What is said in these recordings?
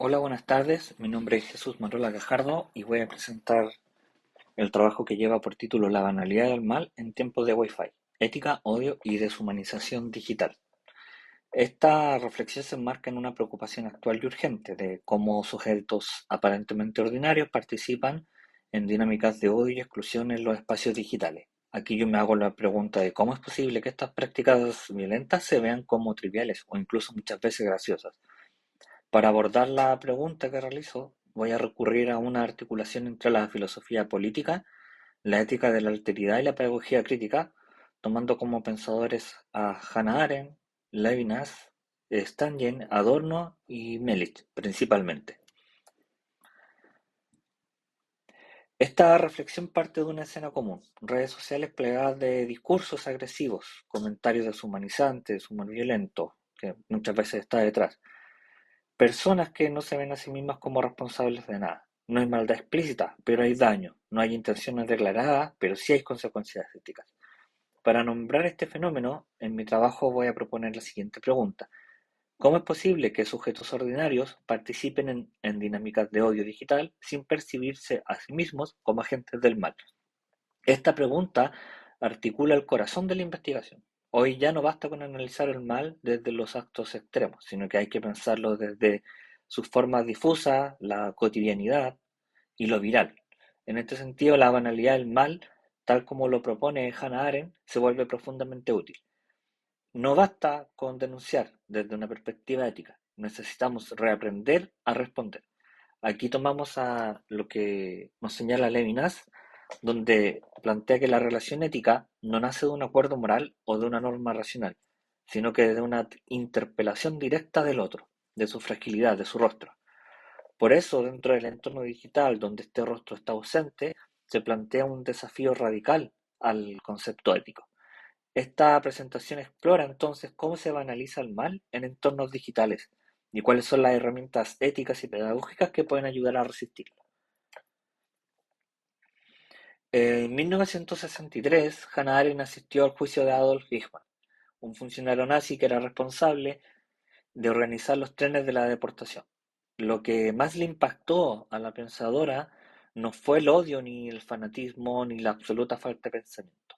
Hola, buenas tardes. Mi nombre es Jesús Manuela Gajardo y voy a presentar el trabajo que lleva por título La banalidad del mal en tiempos de Wi-Fi, ética, odio y deshumanización digital. Esta reflexión se enmarca en una preocupación actual y urgente de cómo sujetos aparentemente ordinarios participan en dinámicas de odio y exclusión en los espacios digitales. Aquí yo me hago la pregunta de cómo es posible que estas prácticas violentas se vean como triviales o incluso muchas veces graciosas. Para abordar la pregunta que realizo, voy a recurrir a una articulación entre la filosofía política, la ética de la alteridad y la pedagogía crítica, tomando como pensadores a Hannah Arendt, Levinas, Stangen, Adorno y Melich, principalmente. Esta reflexión parte de una escena común, redes sociales plegadas de discursos agresivos, comentarios deshumanizantes, humor violento, que muchas veces está detrás. Personas que no se ven a sí mismas como responsables de nada. No hay maldad explícita, pero hay daño. No hay intenciones declaradas, pero sí hay consecuencias éticas. Para nombrar este fenómeno, en mi trabajo voy a proponer la siguiente pregunta. ¿Cómo es posible que sujetos ordinarios participen en dinámicas de odio digital sin percibirse a sí mismos como agentes del mal? Esta pregunta articula el corazón de la investigación. Hoy ya no basta con analizar el mal desde los actos extremos, sino que hay que pensarlo desde sus formas difusas, la cotidianidad y lo viral. En este sentido, la banalidad del mal, tal como lo propone Hannah Arendt, se vuelve profundamente útil. No basta con denunciar desde una perspectiva ética, necesitamos reaprender a responder. Aquí tomamos a lo que nos señala Levinas, donde plantea que la relación ética no nace de un acuerdo moral o de una norma racional, sino que de una interpelación directa del otro, de su fragilidad, de su rostro. Por eso, dentro del entorno digital, donde este rostro está ausente, se plantea un desafío radical al concepto ético. Esta presentación explora entonces cómo se banaliza el mal en entornos digitales y cuáles son las herramientas éticas y pedagógicas que pueden ayudar a resistirlo. En 1963, Hannah Arendt asistió al juicio de Adolf Eichmann, un funcionario nazi que era responsable de organizar los trenes de la deportación. Lo que más le impactó a la pensadora no fue el odio, ni el fanatismo, ni la absoluta falta de pensamiento.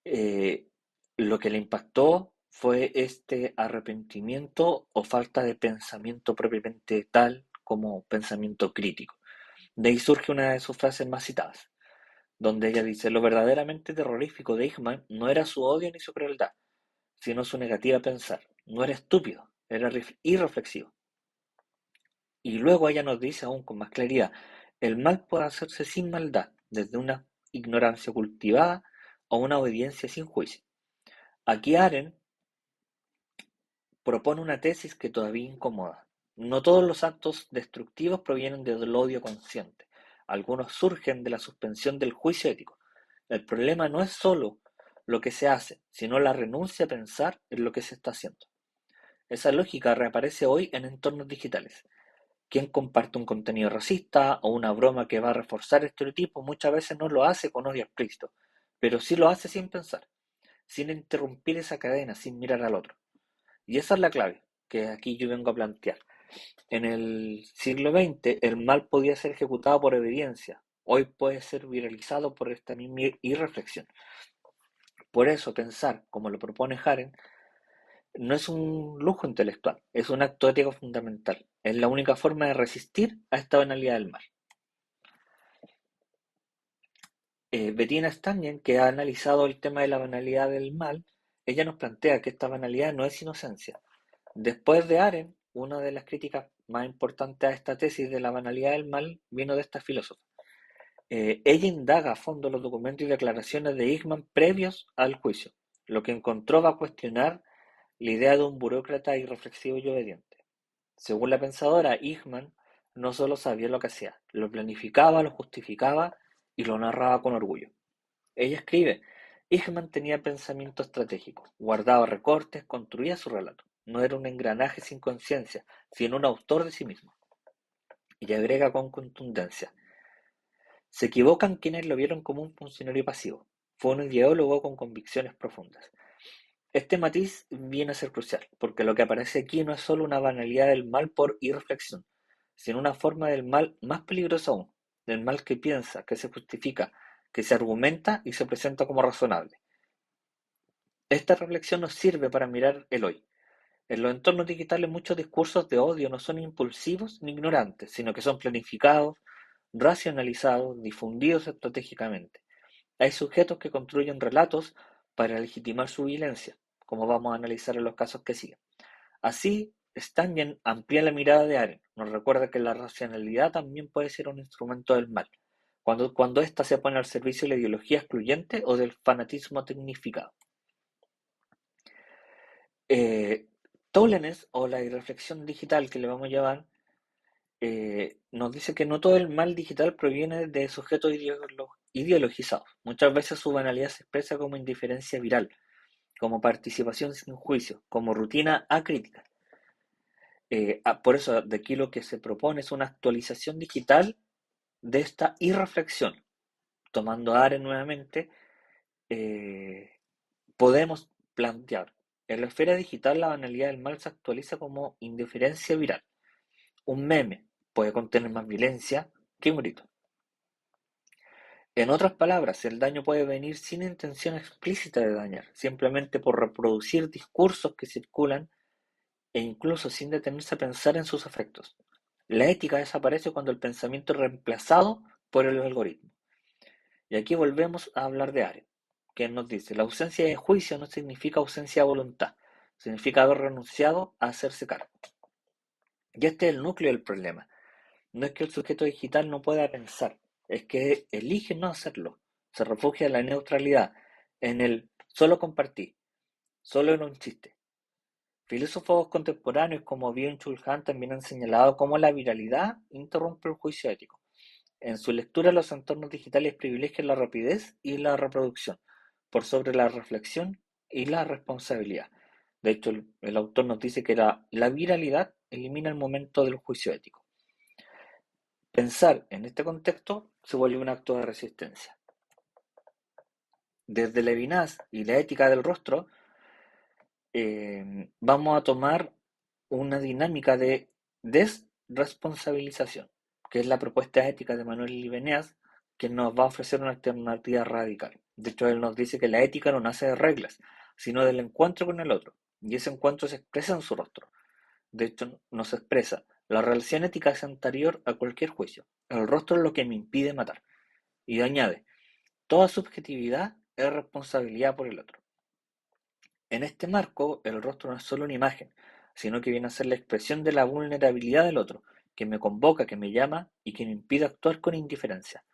Eh, lo que le impactó fue este arrepentimiento o falta de pensamiento propiamente tal como pensamiento crítico. De ahí surge una de sus frases más citadas, donde ella dice, lo verdaderamente terrorífico de Eichmann no era su odio ni su crueldad, sino su negativa a pensar. No era estúpido, era irreflexivo. Y luego ella nos dice aún con más claridad, el mal puede hacerse sin maldad, desde una ignorancia cultivada o una obediencia sin juicio. Aquí Arendt propone una tesis que todavía incomoda. No todos los actos destructivos provienen del odio consciente. Algunos surgen de la suspensión del juicio ético. El problema no es solo lo que se hace, sino la renuncia a pensar en lo que se está haciendo. Esa lógica reaparece hoy en entornos digitales. Quien comparte un contenido racista o una broma que va a reforzar estereotipos muchas veces no lo hace con odio explícito, pero sí lo hace sin pensar, sin interrumpir esa cadena, sin mirar al otro. Y esa es la clave que aquí yo vengo a plantear. En el siglo XX el mal podía ser ejecutado por obediencia, hoy puede ser viralizado por esta misma irreflexión. Por eso pensar, como lo propone Haren, no es un lujo intelectual, es un acto ético fundamental. Es la única forma de resistir a esta banalidad del mal. Bettina Stangen, que ha analizado el tema de la banalidad del mal, ella nos plantea que esta banalidad no es inocencia. Después de Arendt, una de las críticas más importantes a esta tesis de la banalidad del mal vino de esta filósofa. Ella indaga a fondo los documentos y declaraciones de Eichmann previos al juicio. Lo que encontró va a cuestionar la idea de un burócrata irreflexivo y obediente. Según la pensadora, Eichmann no solo sabía lo que hacía, lo planificaba, lo justificaba y lo narraba con orgullo. Ella escribe, Eichmann tenía pensamiento estratégico, guardaba recortes, construía su relato. No era un engranaje sin conciencia, sino un autor de sí mismo. Y agrega con contundencia, se equivocan quienes lo vieron como un funcionario pasivo. Fue un ideólogo con convicciones profundas. Este matiz viene a ser crucial, porque lo que aparece aquí no es solo una banalidad del mal por irreflexión, sino una forma del mal más peligrosa aún, del mal que piensa, que se justifica, que se argumenta y se presenta como razonable. Esta reflexión nos sirve para mirar el hoy. En los entornos digitales muchos discursos de odio no son impulsivos ni ignorantes, sino que son planificados, racionalizados, difundidos estratégicamente. Hay sujetos que construyen relatos para legitimar su violencia, como vamos a analizar en los casos que siguen. Así, Stangen amplía la mirada de Arendt, nos recuerda que la racionalidad también puede ser un instrumento del mal, cuando ésta se pone al servicio de la ideología excluyente o del fanatismo tecnificado. Eh, Tollenes, o la irreflexión digital que le vamos a llamar, nos dice que no todo el mal digital proviene de sujetos ideologizados. Muchas veces su banalidad se expresa como indiferencia viral, como participación sin juicio, como rutina acrítica. Por eso, de aquí lo que se propone es una actualización digital de esta irreflexión. Tomando a Arendt nuevamente, eh, podemos plantear, en la esfera digital la banalidad del mal se actualiza como indiferencia viral. Un meme puede contener más violencia que un grito. En otras palabras, el daño puede venir sin intención explícita de dañar, simplemente por reproducir discursos que circulan e incluso sin detenerse a pensar en sus efectos. La ética desaparece cuando el pensamiento es reemplazado por el algoritmo. Y aquí volvemos a hablar de Arendt, que nos dice, la ausencia de juicio no significa ausencia de voluntad, significa haber renunciado a hacerse cargo. Y este es el núcleo del problema. No es que el sujeto digital no pueda pensar, es que elige no hacerlo. Se refugia en la neutralidad, en el solo compartí, solo en un chiste. Filósofos contemporáneos como Byung-Chul Han también han señalado cómo la viralidad interrumpe el juicio ético. En su lectura, los entornos digitales privilegian la rapidez y la reproducción por sobre la reflexión y la responsabilidad. De hecho, el autor nos dice que la viralidad elimina el momento del juicio ético. Pensar en este contexto se vuelve un acto de resistencia. Desde Levinas y la ética del rostro, vamos a tomar una dinámica de desresponsabilización, que es la propuesta ética de Manuel Libeneas, que nos va a ofrecer una alternativa radical. De hecho, él nos dice que la ética no nace de reglas, sino del encuentro con el otro, y ese encuentro se expresa en su rostro. De hecho, nos expresa, la relación ética es anterior a cualquier juicio, el rostro es lo que me impide matar, y añade, toda subjetividad es responsabilidad por el otro. En este marco, el rostro no es solo una imagen, sino que viene a ser la expresión de la vulnerabilidad del otro, que me convoca, que me llama y que me impide actuar con indiferencia.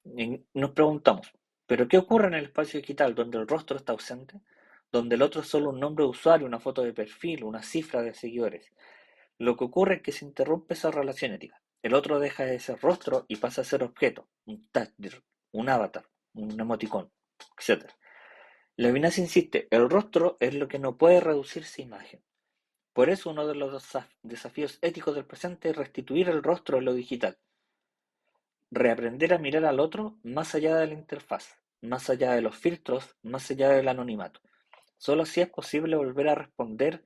Y nos preguntamos, ¿pero qué ocurre en el espacio digital donde el rostro está ausente? Donde el otro es solo un nombre de usuario, una foto de perfil, una cifra de seguidores. Lo que ocurre es que se interrumpe esa relación ética. El otro deja de ser rostro y pasa a ser objeto, un tag, un avatar, un emoticón, etc. Levinas insiste, el rostro es lo que no puede reducirse a imagen. Por eso uno de los desafíos éticos del presente es restituir el rostro en lo digital, reaprender a mirar al otro más allá de la interfaz, más allá de los filtros, más allá del anonimato. Solo así es posible volver a responder,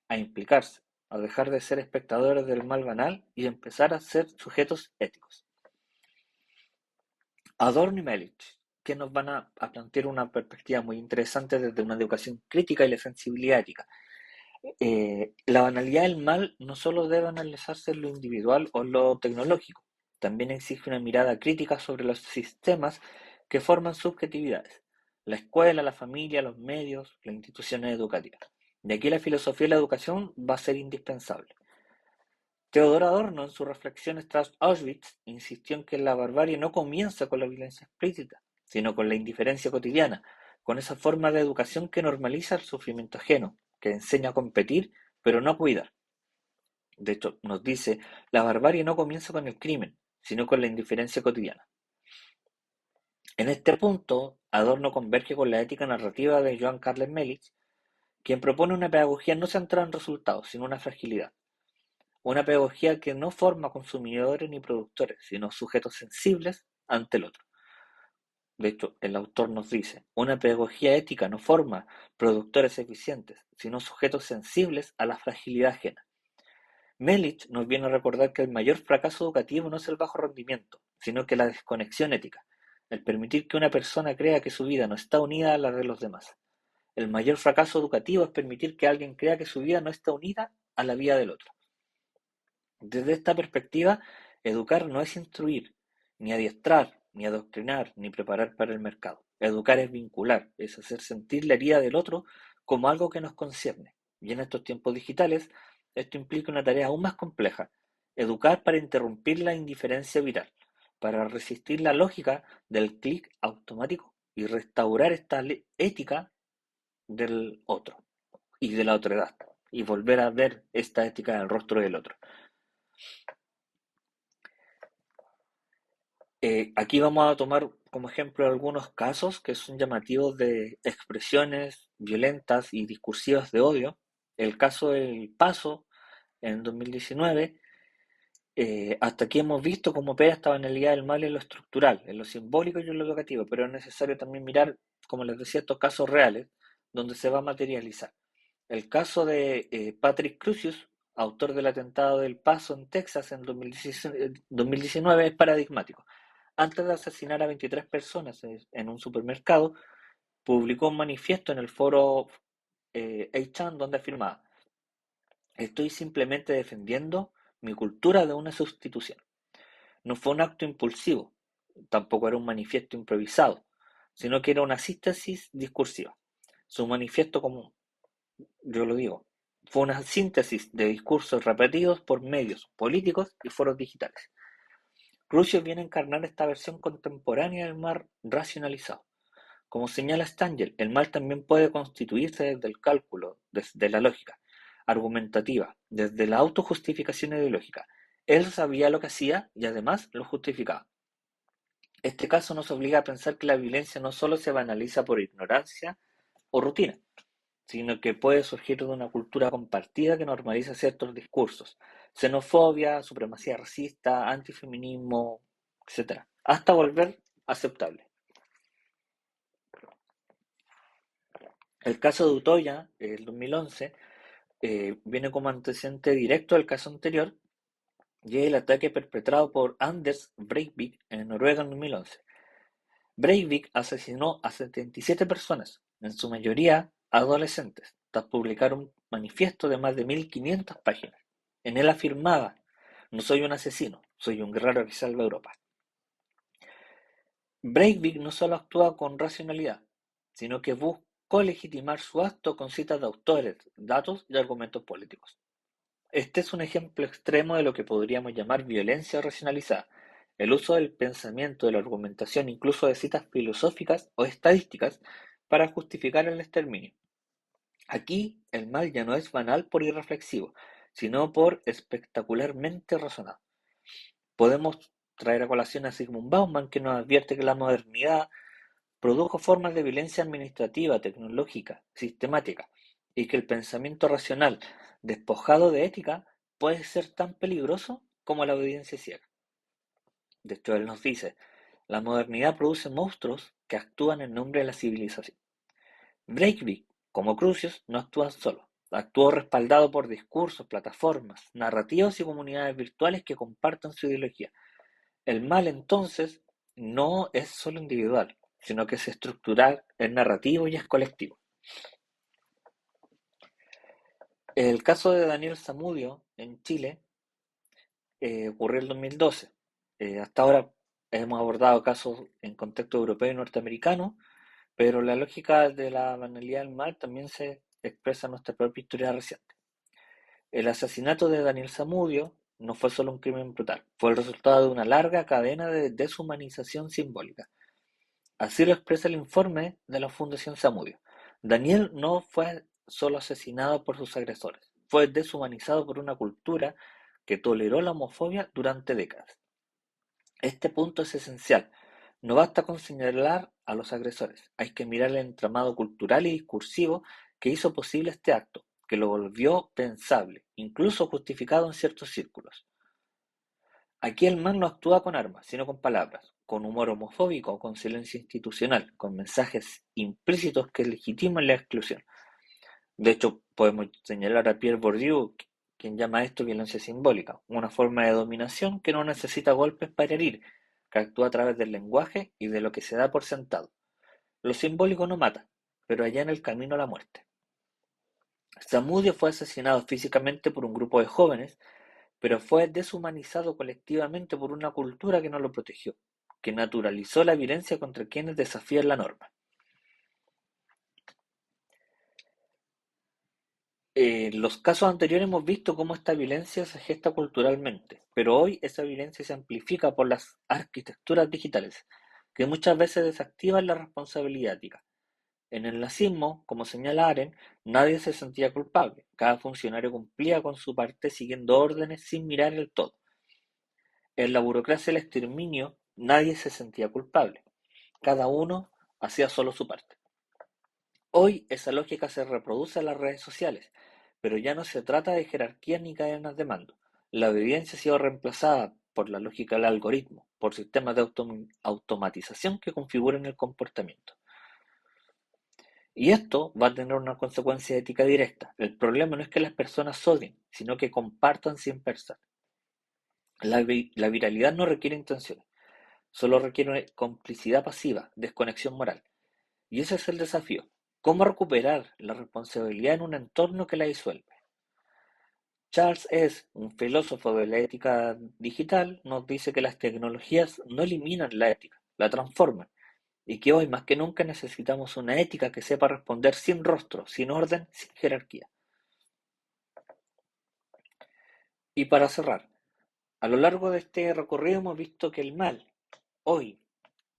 a implicarse, a dejar de ser espectadores del mal banal y empezar a ser sujetos éticos. Adorno y Melich, que nos van a plantear una perspectiva muy interesante desde una educación crítica y la sensibilidad ética. La banalidad del mal no solo debe analizarse en lo individual o en lo tecnológico, también exige una mirada crítica sobre los sistemas que forman subjetividades, la escuela, la familia, los medios, las instituciones educativas. De aquí la filosofía de la educación va a ser indispensable. Theodor Adorno, en sus reflexiones tras Auschwitz, insistió en que la barbarie no comienza con la violencia explícita, sino con la indiferencia cotidiana, con esa forma de educación que normaliza el sufrimiento ajeno, que enseña a competir, pero no a cuidar. De hecho, nos dice, la barbarie no comienza con el crimen, sino con la indiferencia cotidiana. En este punto, Adorno converge con la ética narrativa de Johann Carles Melich, quien propone una pedagogía no centrada en resultados, sino una fragilidad. Una pedagogía que no forma consumidores ni productores, sino sujetos sensibles ante el otro. De hecho, el autor nos dice, una pedagogía ética no forma productores eficientes, sino sujetos sensibles a la fragilidad ajena. Melich nos viene a recordar que el mayor fracaso educativo no es el bajo rendimiento, sino que la desconexión ética, el permitir que una persona crea que su vida no está unida a la de los demás. El mayor fracaso educativo es permitir que alguien crea que su vida no está unida a la vida del otro. Desde esta perspectiva, educar no es instruir, ni adiestrar, ni adoctrinar, ni preparar para el mercado. Educar es vincular, es hacer sentir la herida del otro como algo que nos concierne. Y en estos tiempos digitales, esto implica una tarea aún más compleja: educar para interrumpir la indiferencia viral, para resistir la lógica del clic automático y restaurar esta ética del otro y de la otredad, y volver a ver esta ética en el rostro del otro. Aquí vamos a tomar como ejemplo algunos casos que son llamativos de expresiones violentas y discursivas de odio. El caso del Paso en 2019, hasta aquí hemos visto cómo pega esta banalidad del mal en lo estructural, en lo simbólico y en lo educativo, pero es necesario también mirar, como les decía, estos casos reales donde se va a materializar. El caso de Patrick Crusius, autor del atentado del Paso en Texas en 2019, es paradigmático. Antes de asesinar a 23 personas en un supermercado, publicó un manifiesto en el foro 8chan donde afirmaba: estoy simplemente defendiendo mi cultura de una sustitución. No fue un acto impulsivo, tampoco era un manifiesto improvisado, sino que era una síntesis discursiva. Su manifiesto, como yo lo digo, fue una síntesis de discursos repetidos por medios políticos y foros digitales. Ruscio viene a encarnar esta versión contemporánea del mal racionalizado. Como señala Stangl, el mal también puede constituirse desde el cálculo, desde la lógica argumentativa, desde la autojustificación ideológica. Él sabía lo que hacía y además lo justificaba. Este caso nos obliga a pensar que la violencia no solo se banaliza por ignorancia o rutina, sino que puede surgir de una cultura compartida que normaliza ciertos discursos: xenofobia, supremacía racista, antifeminismo, etcétera, hasta volver aceptable. El caso de Utoya, el 2011, viene como antecedente directo del caso anterior, y es el ataque perpetrado por Anders Breivik en Noruega en 2011. Breivik asesinó a 77 personas, en su mayoría adolescentes, tras publicar un manifiesto de más de 1500 páginas. En él afirmaba: no soy un asesino, soy un guerrero que salva a Europa. Breivik no solo actúa con racionalidad, sino que buscó legitimar su acto con citas de autores, datos y argumentos políticos. Este es un ejemplo extremo de lo que podríamos llamar violencia racionalizada: el uso del pensamiento, de la argumentación, incluso de citas filosóficas o estadísticas para justificar el exterminio. Aquí el mal ya no es banal por irreflexivo, sino por espectacularmente razonado. Podemos traer a colación a Sigmund Bauman, que nos advierte que la modernidad produjo formas de violencia administrativa, tecnológica, sistemática, y que el pensamiento racional, despojado de ética, puede ser tan peligroso como la obediencia ciega. De hecho, él nos dice: la modernidad produce monstruos que actúan en nombre de la civilización. Breivik, como Crucius, no actúa solo, actuó respaldado por discursos, plataformas, narrativas y comunidades virtuales que comparten su ideología. El mal, entonces, no es solo individual, sino que es estructural, es narrativo y es colectivo. El caso de Daniel Zamudio en Chile ocurrió en 2012. Hasta ahora hemos abordado casos en contexto europeo y norteamericano, pero la lógica de la banalidad del mal también se expresa en nuestra propia historia reciente. El asesinato de Daniel Zamudio no fue solo un crimen brutal, fue el resultado de una larga cadena de deshumanización simbólica. Así lo expresa el informe de la Fundación Zamudio. Daniel no fue solo asesinado por sus agresores, fue deshumanizado por una cultura que toleró la homofobia durante décadas. Este punto es esencial. No basta con señalar a los agresores, hay que mirar el entramado cultural y discursivo que hizo posible este acto, que lo volvió pensable, incluso justificado en ciertos círculos. Aquí el mal no actúa con armas, sino con palabras, con humor homofóbico o con silencio institucional, con mensajes implícitos que legitiman la exclusión. De hecho, podemos señalar a Pierre Bourdieu, quien llama esto violencia simbólica, una forma de dominación que no necesita golpes para herir, que actúa a través del lenguaje y de lo que se da por sentado. Lo simbólico no mata, pero allana el camino a la muerte. Zamudio fue asesinado físicamente por un grupo de jóvenes, pero fue deshumanizado colectivamente por una cultura que no lo protegió, que naturalizó la violencia contra quienes desafían la norma. En los casos anteriores hemos visto cómo esta violencia se gesta culturalmente, pero hoy esa violencia se amplifica por las arquitecturas digitales, que muchas veces desactivan la responsabilidad ética. En el nazismo, como señala Arendt, nadie se sentía culpable, cada funcionario cumplía con su parte siguiendo órdenes sin mirar el todo. En la burocracia del exterminio, nadie se sentía culpable, cada uno hacía solo su parte. Hoy esa lógica se reproduce en las redes sociales, pero ya no se trata de jerarquías ni cadenas de mando. La obediencia ha sido reemplazada por la lógica del algoritmo, por sistemas de automatización que configuran el comportamiento. Y esto va a tener una consecuencia ética directa. El problema no es que las personas odien, sino que compartan sin pensar. La viralidad no requiere intenciones, solo requiere una complicidad pasiva, desconexión moral. Y ese es el desafío. ¿Cómo recuperar la responsabilidad en un entorno que la disuelve? Charles S., un filósofo de la ética digital, nos dice que las tecnologías no eliminan la ética, la transforman, y que hoy más que nunca necesitamos una ética que sepa responder sin rostro, sin orden, sin jerarquía. Y para cerrar, a lo largo de este recorrido hemos visto que el mal, hoy,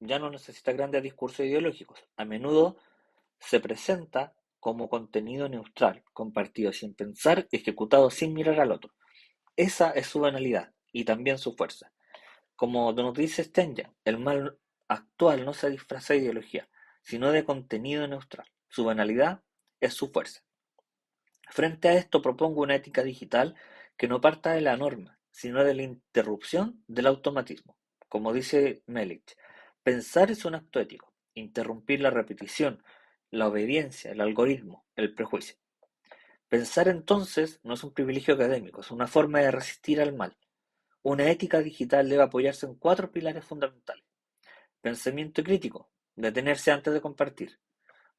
ya no necesita grandes discursos ideológicos. A menudo se presenta como contenido neutral, compartido sin pensar, ejecutado sin mirar al otro. Esa es su banalidad y también su fuerza. Como nos dice Stenja, el mal actual no se disfraza de ideología, sino de contenido neutral. Su banalidad es su fuerza. Frente a esto propongo una ética digital que no parta de la norma, sino de la interrupción del automatismo. Como dice Melich, pensar es un acto ético, interrumpir la repetición, la obediencia, el algoritmo, el prejuicio. Pensar entonces no es un privilegio académico, es una forma de resistir al mal. Una ética digital debe apoyarse en cuatro pilares fundamentales. Pensamiento crítico, detenerse antes de compartir.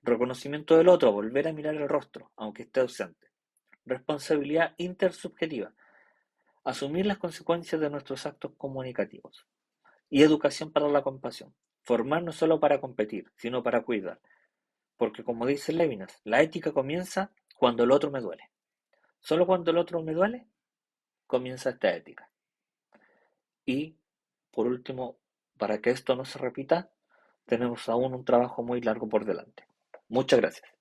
Reconocimiento del otro, volver a mirar el rostro, aunque esté ausente. Responsabilidad intersubjetiva, asumir las consecuencias de nuestros actos comunicativos. Y educación para la compasión, formar no solo para competir, sino para cuidar. Porque como dice Levinas, la ética comienza cuando el otro me duele. Solo cuando el otro me duele, comienza esta ética. Y, por último, para que esto no se repita, tenemos aún un trabajo muy largo por delante. Muchas gracias.